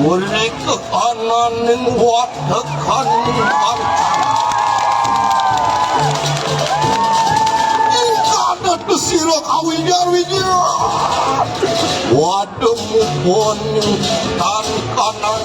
Uri kekanan ning watekan kancang ingkana desiro kawijar-wijar wademu pun tan kanan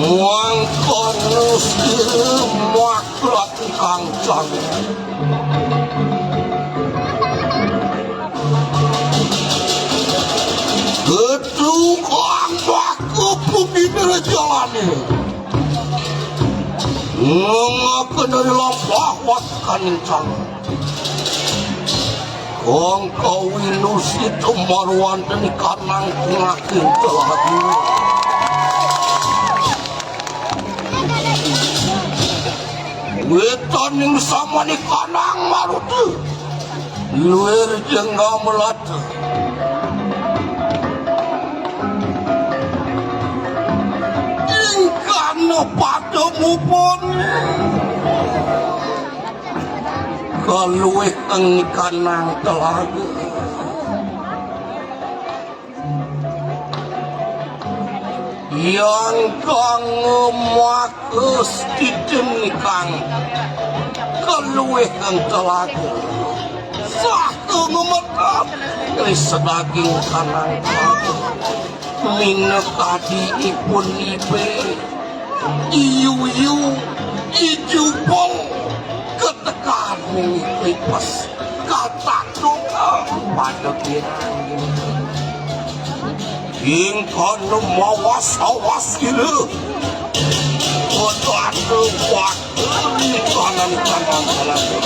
muang konus maklat kancang gedung baku pembina jalani mengaku dari lampah wat kancang kong kau winus itu marwan dan kanang ngakin telagi weton yang sama ni kanang marutu luar jengga melata ingkana padamu pun kaluih ang kanang telaga yang kang makus didengkang kaluih ang telaga satu ngemetap kris daging kanang telaga minekadi ipun ibe iyu ijupong ketekan mengiklipas kata doa pada kirang ingkana mawas-awas ilu wadadu waktu di kanan-kanan telaga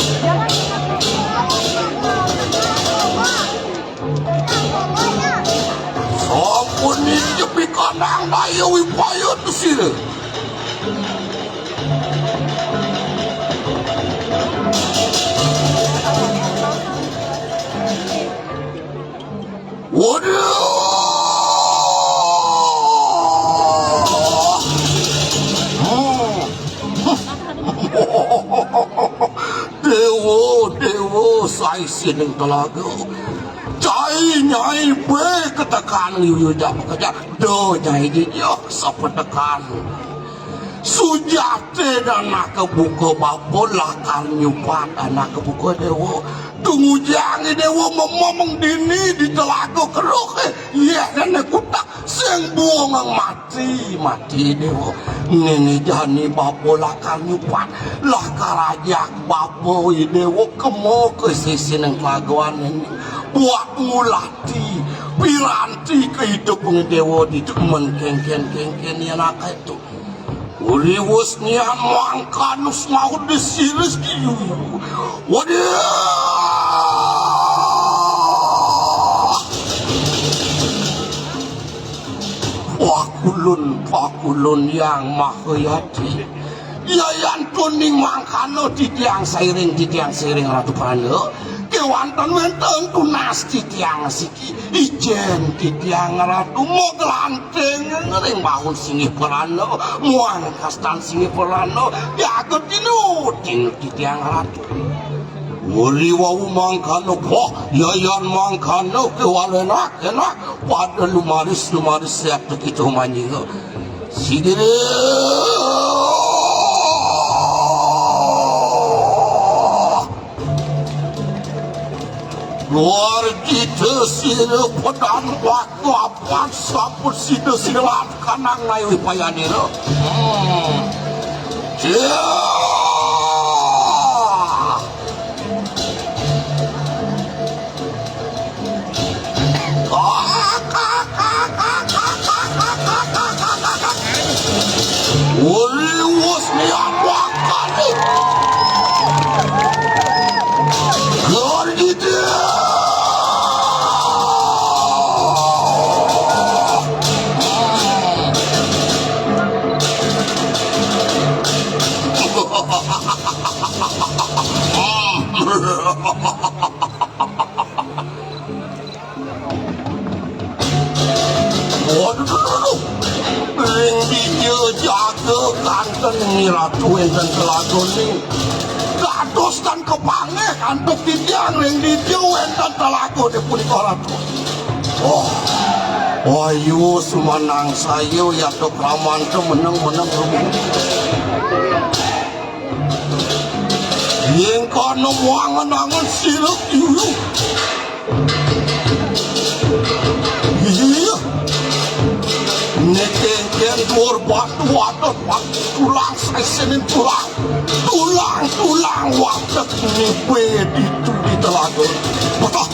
sampun injepi kanang daya wipayut sila waduh dewo sai sineng telaga cai nyai be ketekan liu jak kerja do nyai dia sapetekan sujate dan nak kebuka babon lakar nyupat anak kebuka dewo tunggu jangan dewo memomong dini di telaga keruk iya dan kutak seng buang mati dewo nini jani babo lakar nyupat lakar ajak babo dewo kemo ke sisi neng telaguan ini buat mulati piranti kehidupan dewo di temen kengken ya nak itu uriwus nian mangkanus mau desiris kiyu wadah pakulun yang mahayati yayan kuning mangkano di tiang seiring ratu prana kewantan wenten tunas di tiang siki ijen di tiang ratu moglanteng ngering bangun singih prana muang kastan singih prana diaget dinuting di tiang ratu uri wau mangkano po yayan mangkano kewalenak enak pada lumaris siap begitu manjiga sigire luar kita sini pedang waktu apa saput sini silat kanang naik payanira Waliwas ni apa kali? Gargi dia. Waduh, ring dia jaga kanten ni ratu enten telaga ni. Gados dan kepange kantuk tiang ring dia enten telaga ni pun ratu. Oh, ayo semenang saya ya tu kraman tu menang rumah. Yang kono wangan-wangan silap dulu. Iya. Nekengken dor batu wadah tulang senin tulang wadah nipe di telaga. Betul.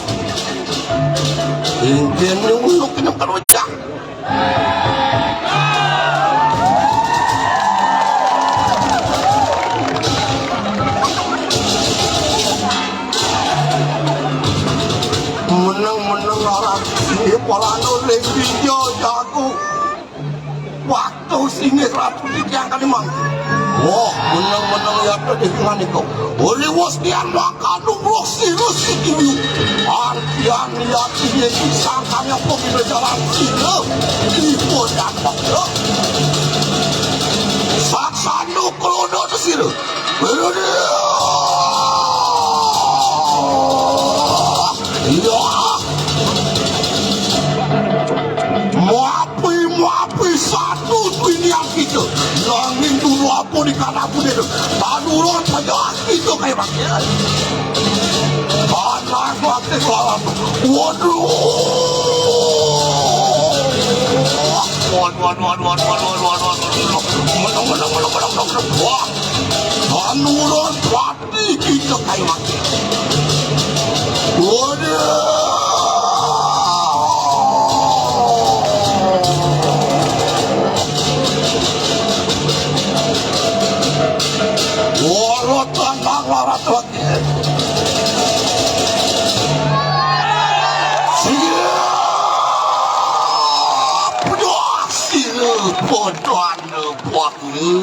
Ingken ni uluk ni kerja. Menang orang sini polano lebih jago. Waktu sini ratu diangkat memang. Wah, menang ya tadi dengan itu. Oleh wastian makan umroh sirus itu. Artian ya dia disangka yang pemilik jalan sini. Ibu dan bakal. Saksanu kelono di sini. Iya. Muapi satu dunia kita. Langin dulu apa di kana pun itu. Taduran saja itu kayak bagian. Anak waktu salam. Waduh. Menang. Wah. Taduran pati kita kayak bagian. Waduh. Larat lagi. Siap bodohan buat ni.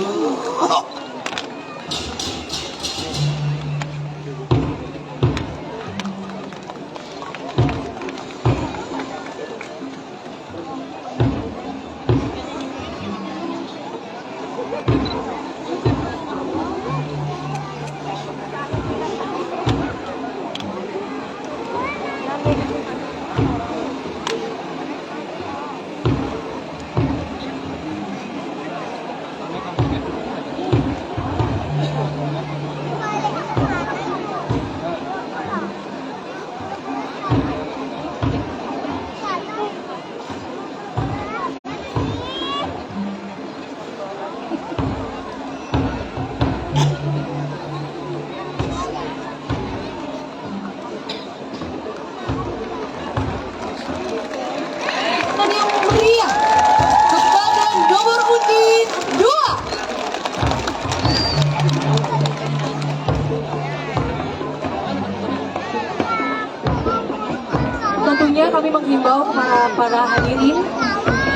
Kami menghimbau para hadirin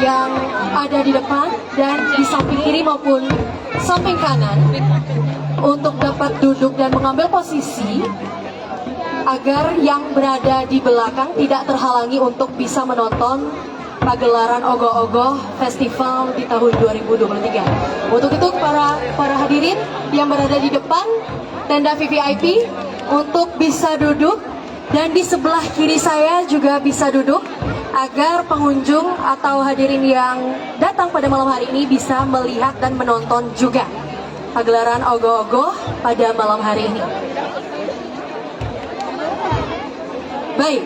yang ada di depan dan di samping kiri maupun samping kanan untuk dapat duduk dan mengambil posisi agar yang berada di belakang tidak terhalangi untuk bisa menonton pagelaran Ogoh-Ogoh Festival di tahun 2023. Untuk itu para hadirin yang berada di depan tenda VVIP untuk bisa duduk. Dan di sebelah kiri saya juga bisa duduk agar pengunjung atau hadirin yang datang pada malam hari ini bisa melihat dan menonton juga pagelaran Ogoh-Ogoh pada malam hari ini. Baik,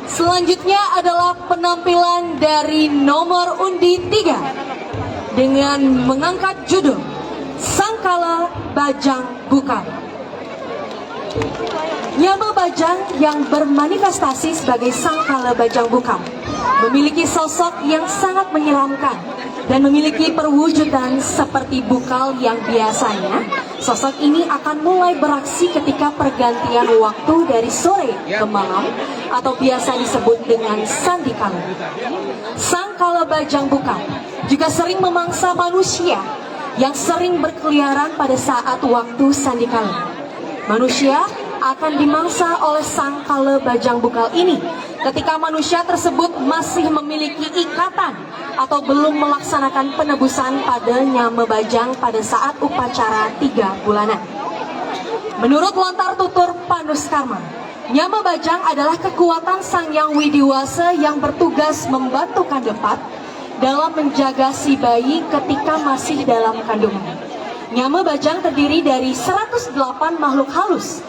selanjutnya adalah penampilan dari nomor undi 3 dengan mengangkat judul Sangkala Bajang Bukal. Nyama Bajang yang bermanifestasi sebagai Sangkala Bajang Bukal memiliki sosok yang sangat menyeramkan dan memiliki perwujudan seperti bukal yang biasanya. Sosok ini akan mulai beraksi ketika pergantian waktu dari sore ke malam atau biasa disebut dengan sandikala. Sang kala bajang bukal juga sering memangsa manusia yang sering berkeliaran pada saat waktu sandikala. Manusia akan dimangsa oleh sang kala bajang bukal ini ketika manusia tersebut masih memiliki ikatan atau belum melaksanakan penebusan pada nyama bajang pada saat upacara 3 bulanan. Menurut lontar tutur Pandus Karma, nyama bajang adalah kekuatan Sang Yang Widiwasa yang bertugas membantu Kandepat dalam menjaga si bayi ketika masih dalam kandungan. Nyama bajang terdiri dari 108 makhluk halus.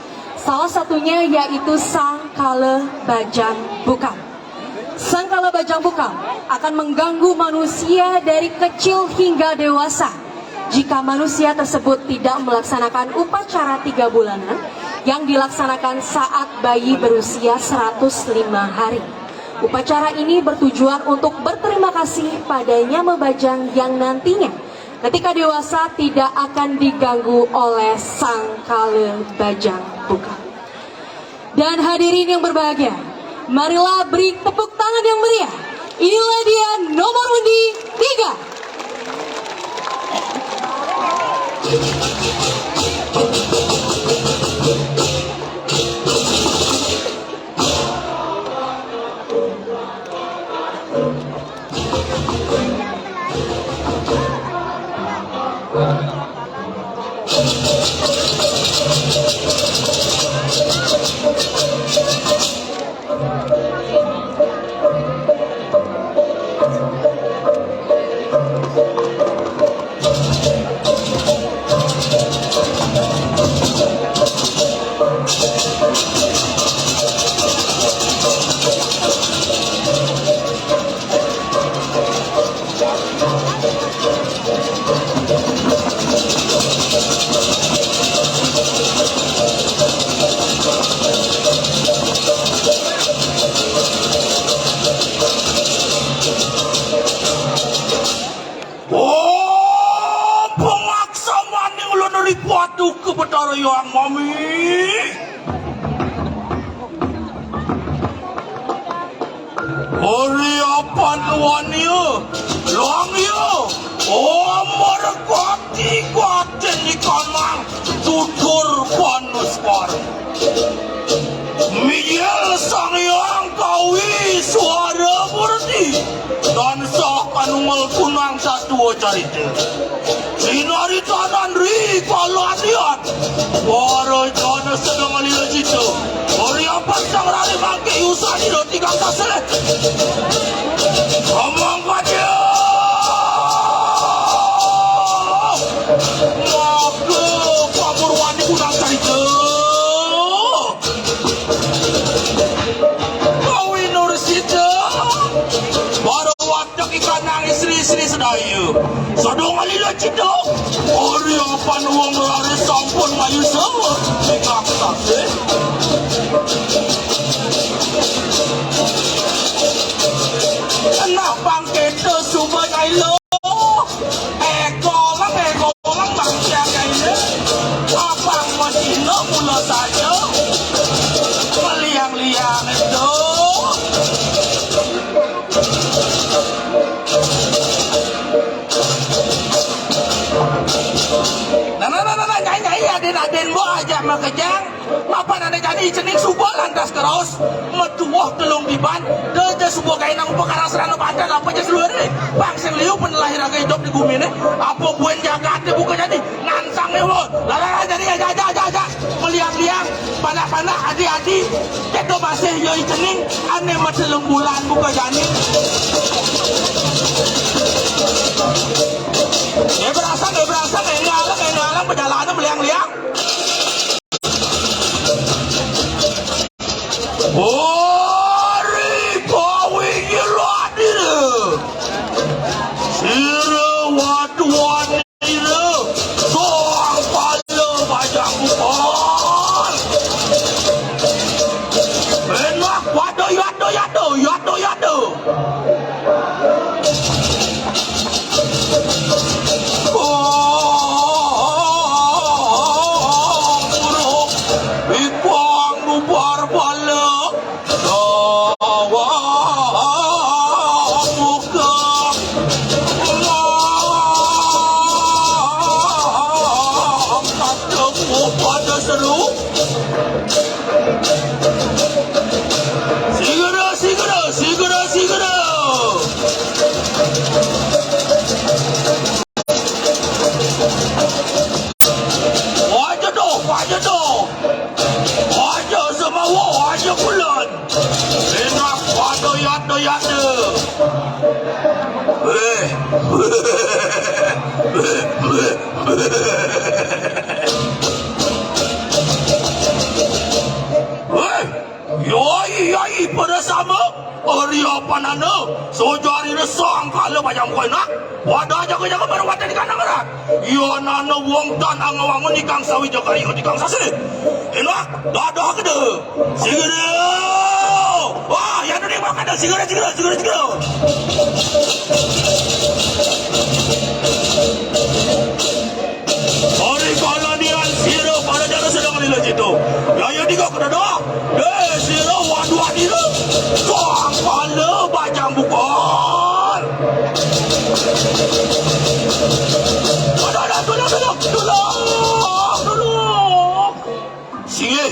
Salah satunya yaitu Sang Kala Bajang Bukal. Sang Kala Bajang Bukal akan mengganggu manusia dari kecil hingga dewasa jika manusia tersebut tidak melaksanakan upacara 3 bulanan yang dilaksanakan saat bayi berusia 105 hari. Upacara ini bertujuan untuk berterima kasih pada nyama bajang yang nantinya ketika dewasa tidak akan diganggu oleh Sang Kala Bajang Bukal. Dan hadirin yang berbahagia, marilah beri tepuk tangan yang meriah. Inilah dia nomor undi 3. Padu ke Betara Yang Mami. Ori apa nuannya? Langnya. Oh, merekati kuatin ikan mang. Tutur Pandus Karma. Miyel Sang Yang kawi suara murni. Dan sah kanungal kunang satu carita. Sinari tanan ri palanian. Barai tanah sedang alila jitu. Ori apa sang rani mangke usani do tiga kase. Amang kaje. Maka pamurwani kunang carita. Kawi nursita. Baru wadak ikan istri-istri sedaya. Sadong alila jitu. Ori apa nuang lari sampun mayu sama. Tiga kase. Nak bangkit subah kailo. Eko lang bangkit kailo. Abang masino mula saja. Meliang-liang itu. Nah, nyai aden mo aja makejang. Mapan ada jadi cening subuh lantas terus. Metuah telung biban. Deja subuh kain ang perkara serana badan apa aja seluruh ini. Bang sing liu penelahir agak hidup di bumi ini. Apa buen jaga ada bukan jadi. Nansang nih mo. Lala jadi aja. Meliang-liang. Panak-panak adi-adi. Keto masih yoi cening. Ane matelung bulan buka jadi. Berasa ngalang perjalanan meliang-liang. Ori bawi nyeladi le. Sira watuan ile. Soang pala bajang bukal. Benak wado yado. Yoi pada sama Arya panana sojari resang kala bayang koy nak wadah jaga-jaga baru wadah di kanang erat ya nana wong tan angawang menikang sawi jaga rio di kang sase enak dadah kede sigere wah yang ni makan dah sigere hari kala nian siro pada jara sedang lila jitu ya tiga kena dah siro waduh dira soang kala bajang bukol tolong sige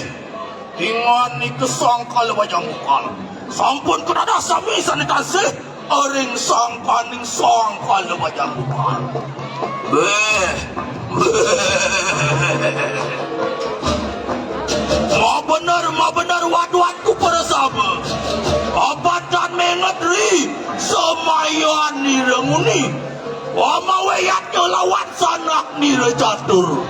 ingat ni kesang kala bajang bukol sampun kena dah sami sanikan sih Aring sang paning sang kala bajang bukol Ma benar waduanku para sahabat abatan mengatri semayan ni renguni wama weyatnya lawan sanak ni rejatur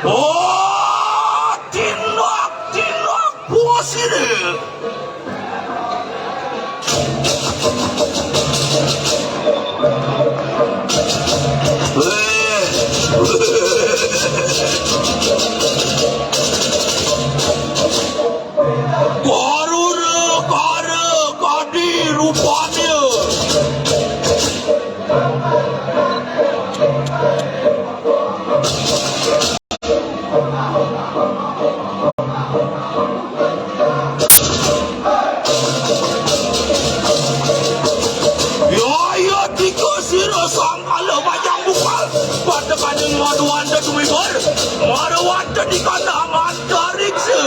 oh tindak puas ini kadi rupanya ya tiga sira sangkala bajang bukal pada kaning waduan dan duibar marawan dan di kandangan tarik se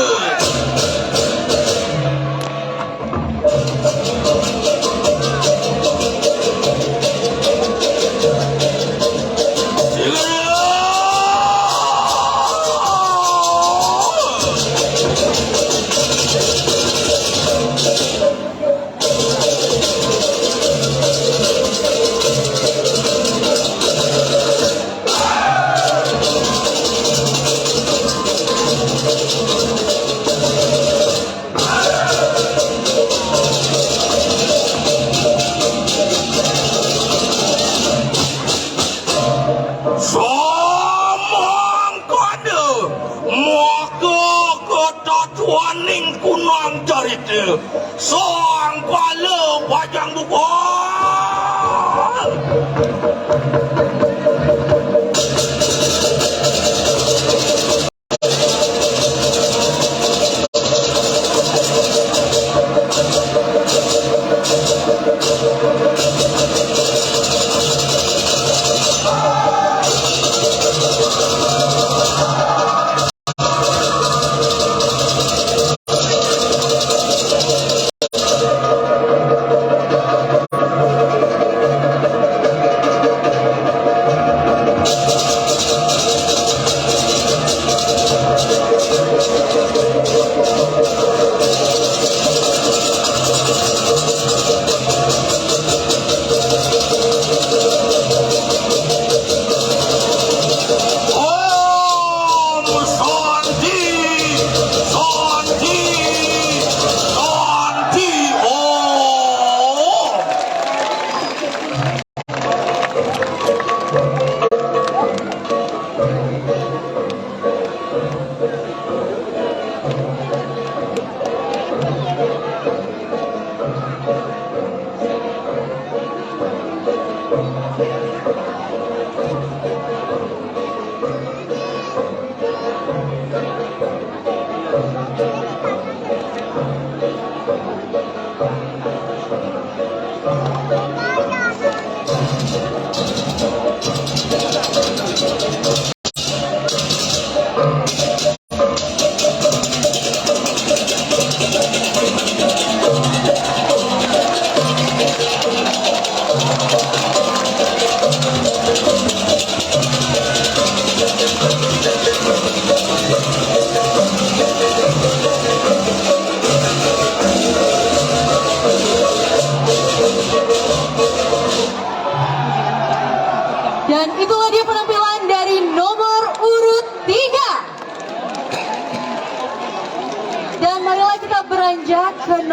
waning kunang carita soang kala bajang bukol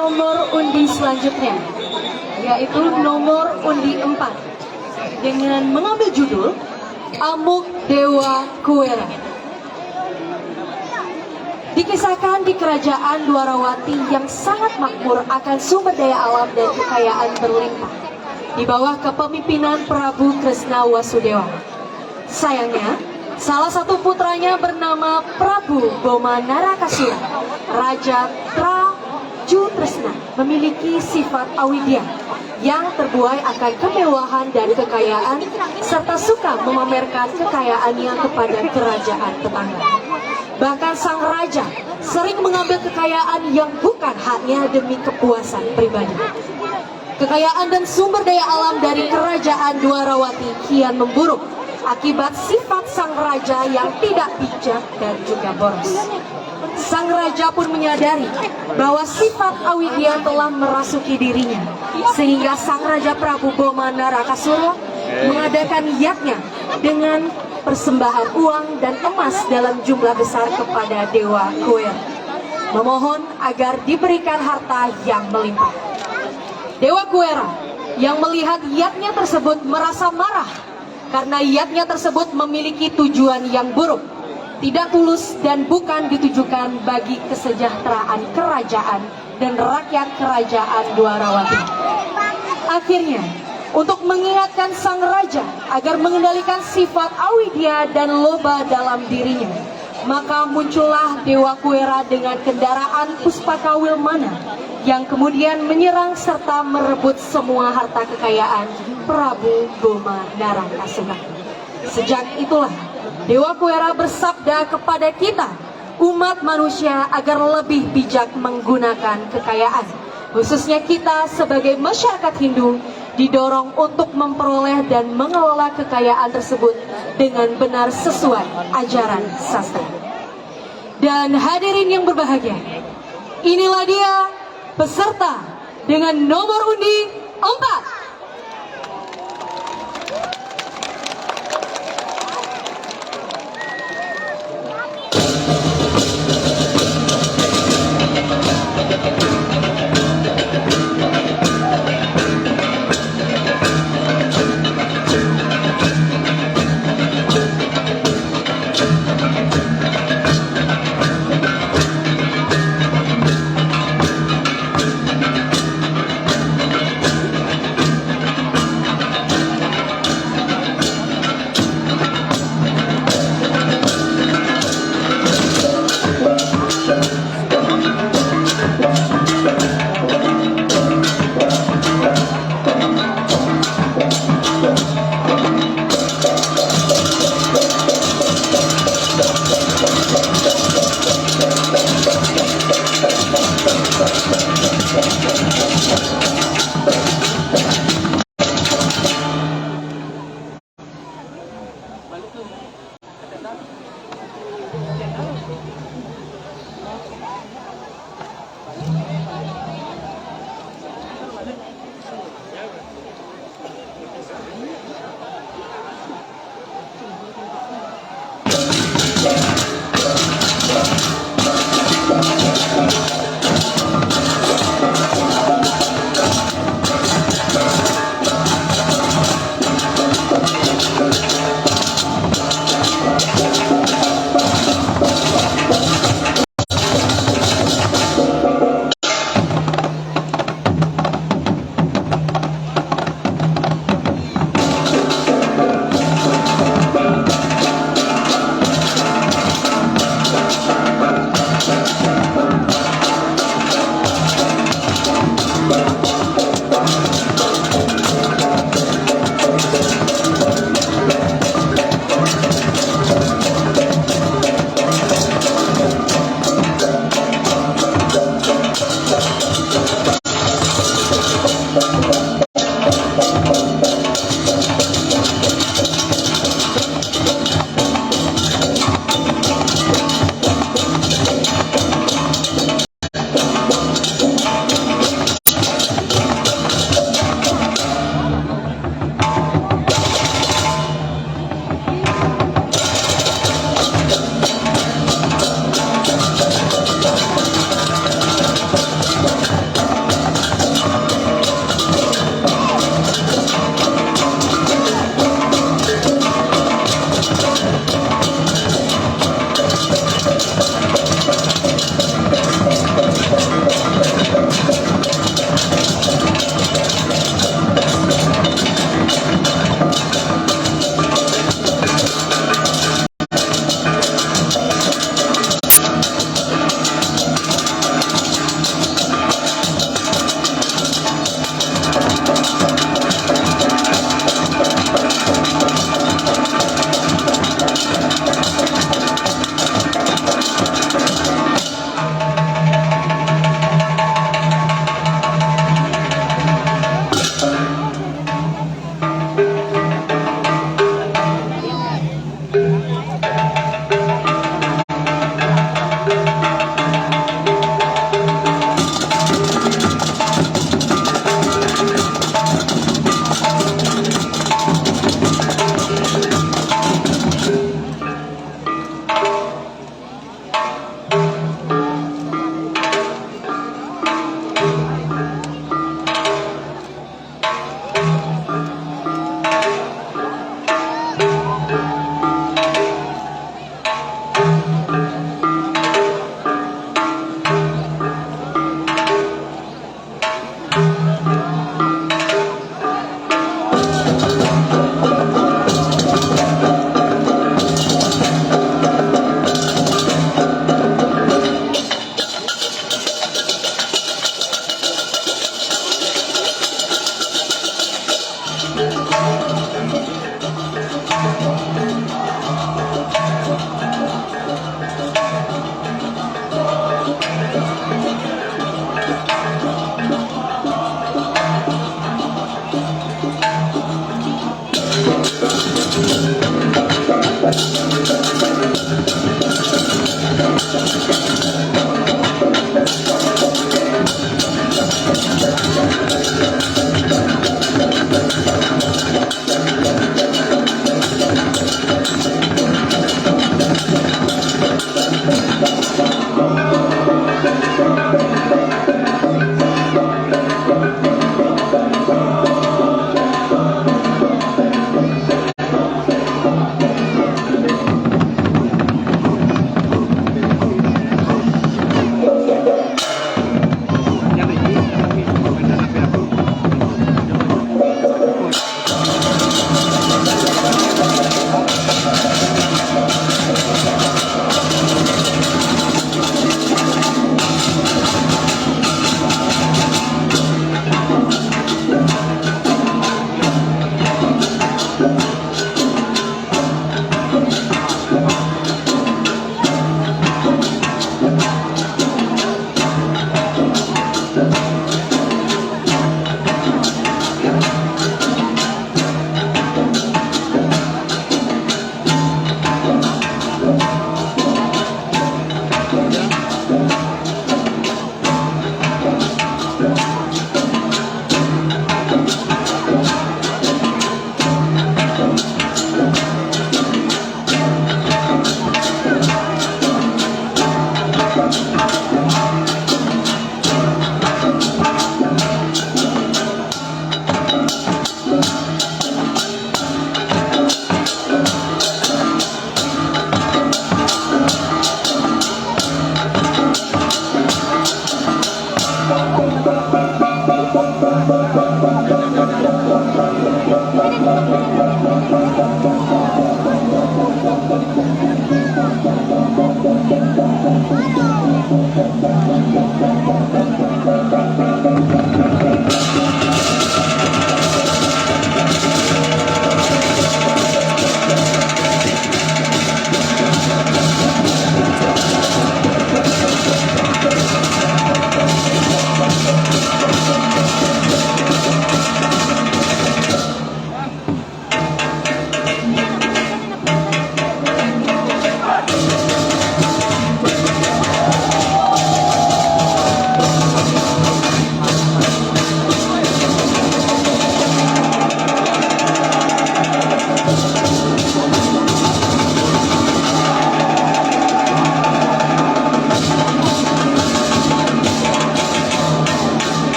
nomor undi selanjutnya, yaitu nomor undi 4, dengan mengambil judul Amuk Dewa Kuera. Dikisahkan di kerajaan Dwarawati yang sangat makmur akan sumber daya alam dan kekayaan berlimpah, di bawah kepemimpinan Prabu Kresna Wasudewa. Sayangnya, salah satu putranya bernama Prabu Boma Narakasura, Raja Trajutresna, memiliki sifat awidya yang terbuai akan kemewahan dan kekayaan, serta suka memamerkan kekayaannya kepada kerajaan tetangga. Bahkan sang raja sering mengambil kekayaan yang bukan haknya demi kepuasan pribadi. Kekayaan dan sumber daya alam dari kerajaan Dwarawati kian memburuk akibat sifat sang raja yang tidak bijak dan juga boros. Sang raja pun menyadari bahwa sifat awidya telah merasuki dirinya, sehingga sang raja Prabu Boma Narakasura mengadakan yatnya dengan persembahan uang dan emas dalam jumlah besar kepada Dewa Kuera, memohon agar diberikan harta yang melimpah. Dewa Kuera yang melihat yatnya tersebut merasa marah karena yatnya tersebut memiliki tujuan yang buruk, tidak tulus dan bukan ditujukan bagi kesejahteraan kerajaan dan rakyat kerajaan Dwarawati. Akhirnya, untuk mengingatkan sang raja agar mengendalikan sifat awidya dan loba dalam dirinya, maka muncullah Dewa Kuera dengan kendaraan Puspaka Wilmana yang kemudian menyerang serta merebut semua harta kekayaan Prabu Boma Narakasura. Sejak itulah Dewa Kuera bersabda kepada kita, umat manusia, agar lebih bijak menggunakan kekayaan. Khususnya kita sebagai masyarakat Hindu didorong untuk memperoleh dan mengelola kekayaan tersebut dengan benar sesuai ajaran sastra. Dan hadirin yang berbahagia, inilah dia peserta dengan nomor undi 4.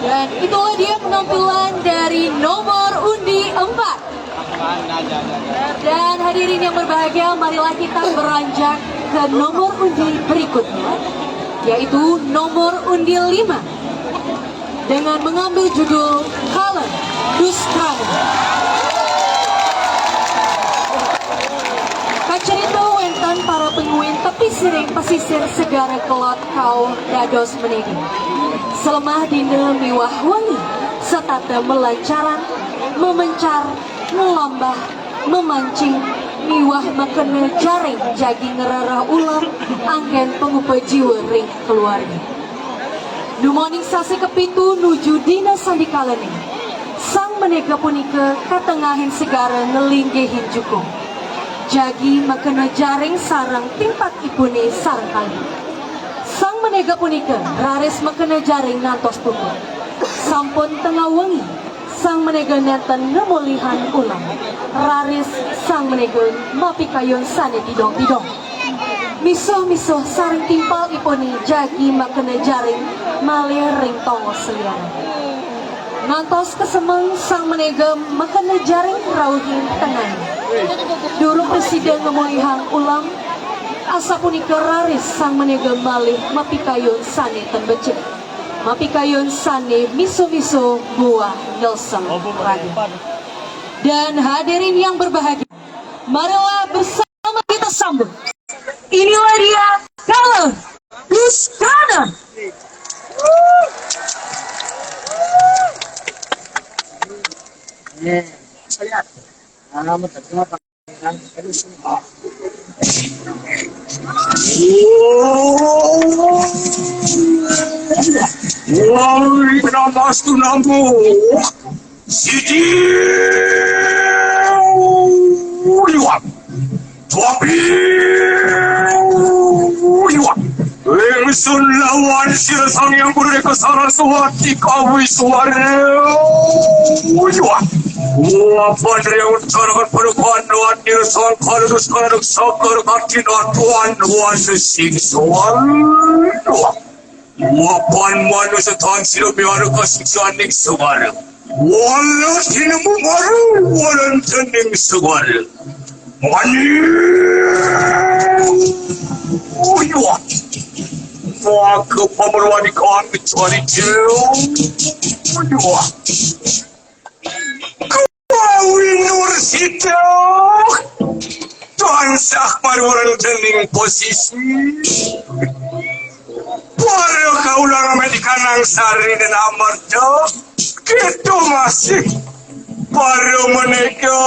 Dan itulah dia penampilan dari nomor undi 4. Dan hadirin yang berbahagia, marilah kita beranjak ke nomor undi berikutnya, yaitu nomor undi 5 dengan mengambil judul Color Dustrana. Kacerita wenten para penguin tepi siring pesisir segara kelot kau dados menegi. Selemah dina miwah wangi, setata melancaran, memencar, melambah, memancing, miwah makena jaring jagi ngerarah ulam, anggen pengupa jiwa ring keluarga. Numoning sasi kepitu nuju dina sandikalani, sang menega punika katengahin segara ngelinggihin jukung. Jagi makena jaring sarang timpat ipune sarang kali. Sang menega punika raris makena jaring ngantos tutup. Sampun tengah wengi, sang menega nenten nemulihan ulang. Raris sang menega mapikayon sane didong-didong. Misuh-misuh sarang timpal ipuni jagi makena jaring malih ring tongo seliaran. Ngantos kesemeng sang menega makena jaring rauhin tengah. Dulu presiden ngemulihan ulang, asa punika raris sang menega malih mapikayon sane tembecik. Mapikayon sane miso-miso buah Nelson Raga. Dan hadirin yang berbahagia, marilah bersama kita sambut. Inilah dia Color Dustrana. Woi, namas tu nampu. Siji. Liwat. Tapi. Liwat. Engsun lawan siasang yang berdeka sarang suati kawis suara. Liwat. Wapun yang utarakan perubahan doan dia soal kalus kalus sakar kaki tuan sing soal. Wapun manusia tuan sila biar kasihan ning suara. Wala sinamu maru walan tening suara. Mani. Uyuh. Maka pemeruan ikan kecuali jauh. Uyuh. Nur sitok Tuan Sakmar orang tening posisi para kaulang Amerikan ang sari dan amarto kita masih para menego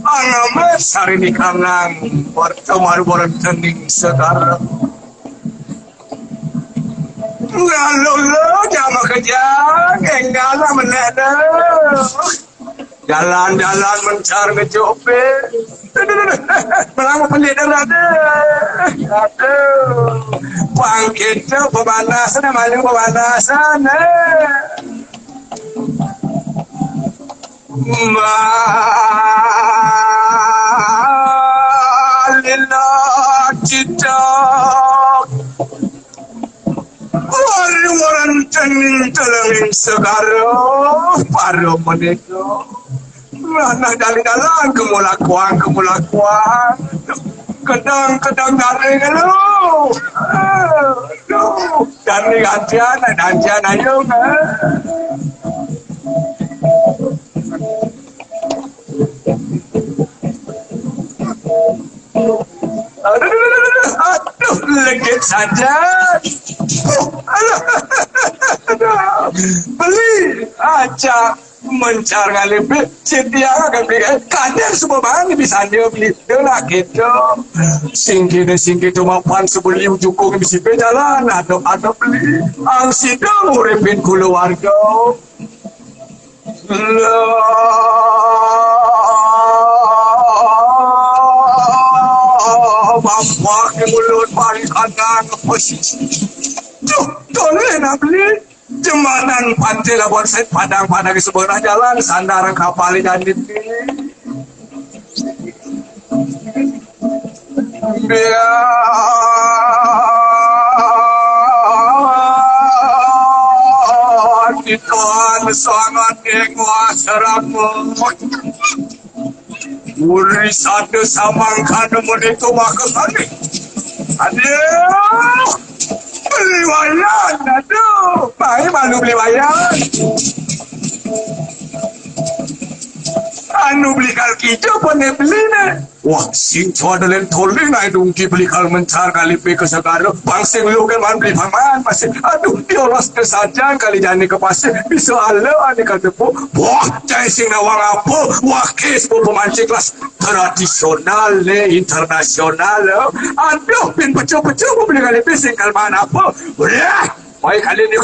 ang amat sari di kanang para orang tening sedar lalu jama kejang enggala menada jalan-jalan mencari ngejope melang pendidar ada bangkit pemanasan namanya pemanasan malillah citak orang tening telengin segaro paro meneko Nah jalan-jalan kemulakuan kedang garing lu dan gantian ayo aduh legit saja beli aja mencar kali setia akan beli kader semua bang bisa dia beli lah gitu singkir mapan sebeli ujung bisa jalan atau beli ang sidang uripin keluarga bapak mulut paling kanan posisi toleh nak beli jembatan pantai Labuan Said padang di sebelah jalan sandaran kapal dan biar Tuhan sangat menguasaramu uri satu samangkan menikah makasani aduh beli wayan, aduh, baik malu beli wayan. Anu beli kalkijo pun beli ne. Wah, sing cua dalam tolong na dungki beli kal mencar kali pe ke segara. Pangsing lu kan man beli paman pasir. Aduh, diolos ke saja kali jani ke pasir. Bisa ala ane kata po. Wah, jangan sing nawang apa. Wah, kes po pemancing kelas tradisional ne, internasional. Aduh, pin pecah-pecah po beli kali pe sing kalman apa. Udah, baik kali ni.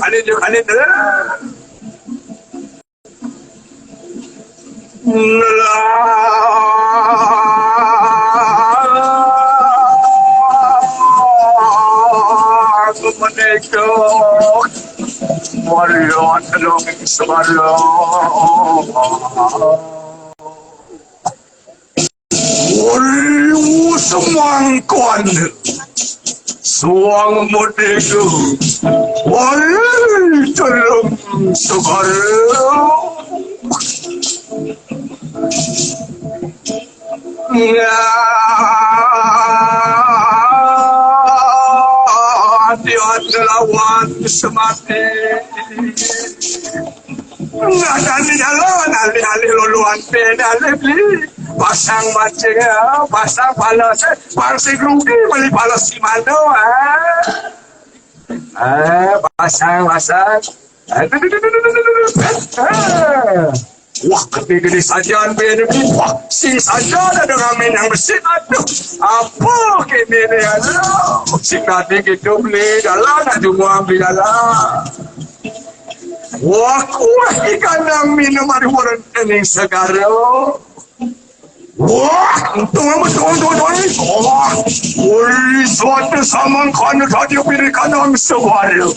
Menekok Maria tolong semara Wariu semangkon Suang menekok Wariu tolong semara Dia lawan semati Ngadani jalan alih-alih luluan pedal beli pasang mancing pasang palas pangsing rugi beli palas si mano pasang wah gede-gede sajian beda wah sing saja ada ngamen yang bersih aduh apa kini ni aduh sing tadi gitu beli dalam nak cuma beli dalam wah kuah ikan yang minum ada orang ini segaro wah tunggu wah suatu saman kan tadi berikan yang segaro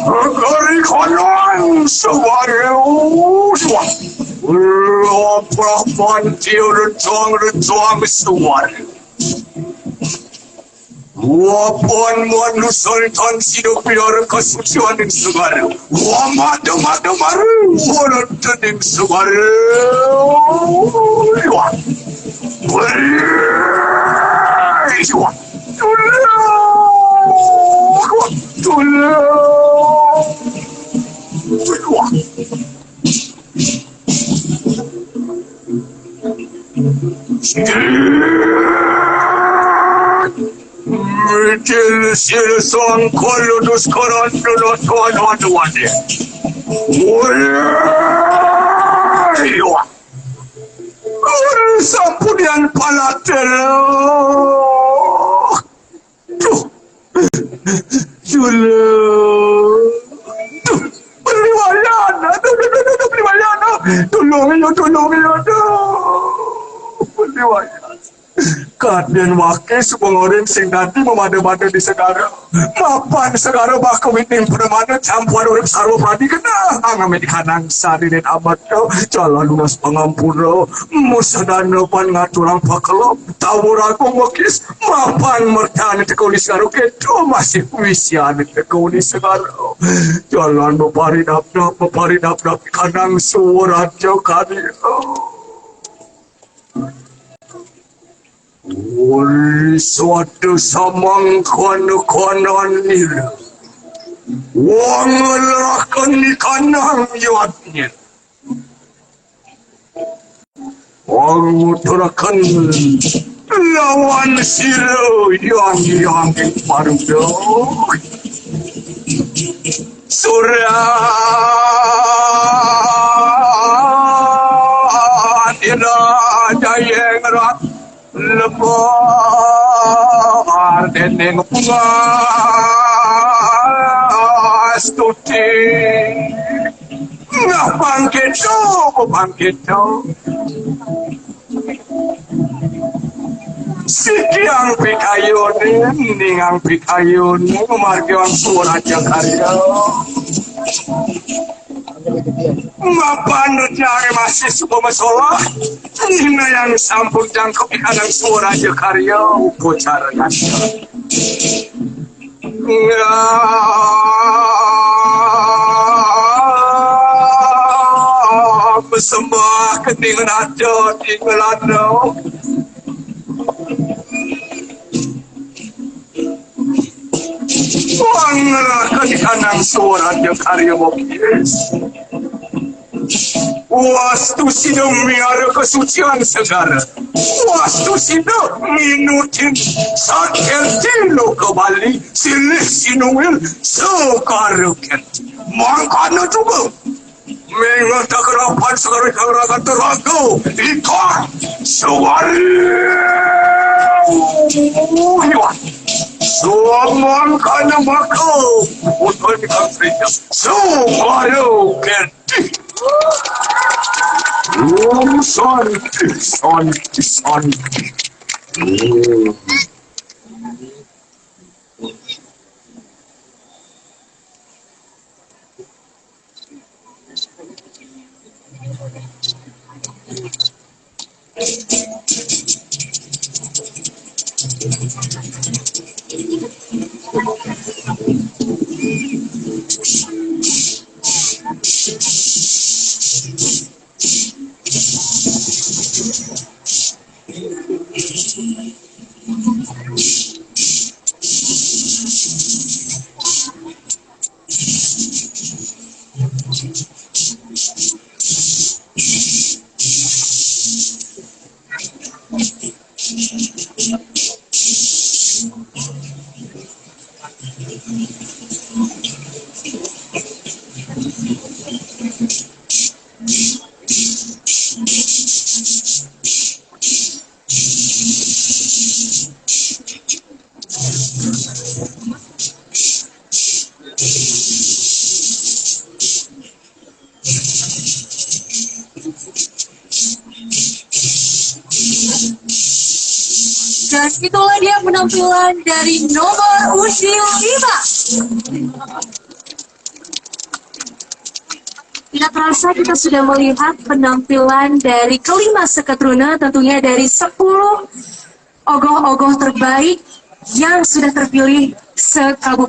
Gari kanan sewaru. Perempuan dia rejuang suara. Wapun manusia tan sido piar kesucian yang segala. Wamadu maru walau tening segala. Wah, Sil sang kolodus koran dulu tuan dia. Sampunian palatel. Julu. Beriwayan. Beriwayan. Tolong. Beriwayan. Kadang wakil sepengorin sing nanti memada-mada di segara. Mapan segara baka witing permana campuan urip sarwa pradi kena. Angamin kanang sari dan amat kau. Jalan lunas pengampura. Musadana pan ngaturang pakelop. Tawur aku wakis. Mapan mertani tekau di segara. Kedo masih wisian tekau di segara. Jalan meparidap kanang suara jauh kari. Suatu samang kono-konon nila. Wang lakan ni kanang yatnya. Wang turakan lawan siro yang parudo. Surah tidak jayeng rat. Lebar deneng pungas tuti ngapang keto sikiang pikayon ningang pikayon margyang suara jakarta Mapanut nyari masih sebuah masalah. Ini yang sampun jangkau ikanang suara aja karya upacara nasional. Bersembah ketinggalan aja tinggalan dong. Wangalah ikanang suara aja karya bokis. Wastu sida miara kesucian segara. Wastu sida minutin saker tilo kembali silih sinuil sekarukan. Makanya juga mengata kerapan segara keragan terago ikon suari. Suaman kana mako untuk dikasihnya. Suari kenti. Santi. Dan itulah dia penampilan dari nomor usia 5. Tidak terasa kita sudah melihat penampilan dari kelima seketruna, tentunya dari 10 ogoh-ogoh terbaik yang sudah terpilih se-Kabupaten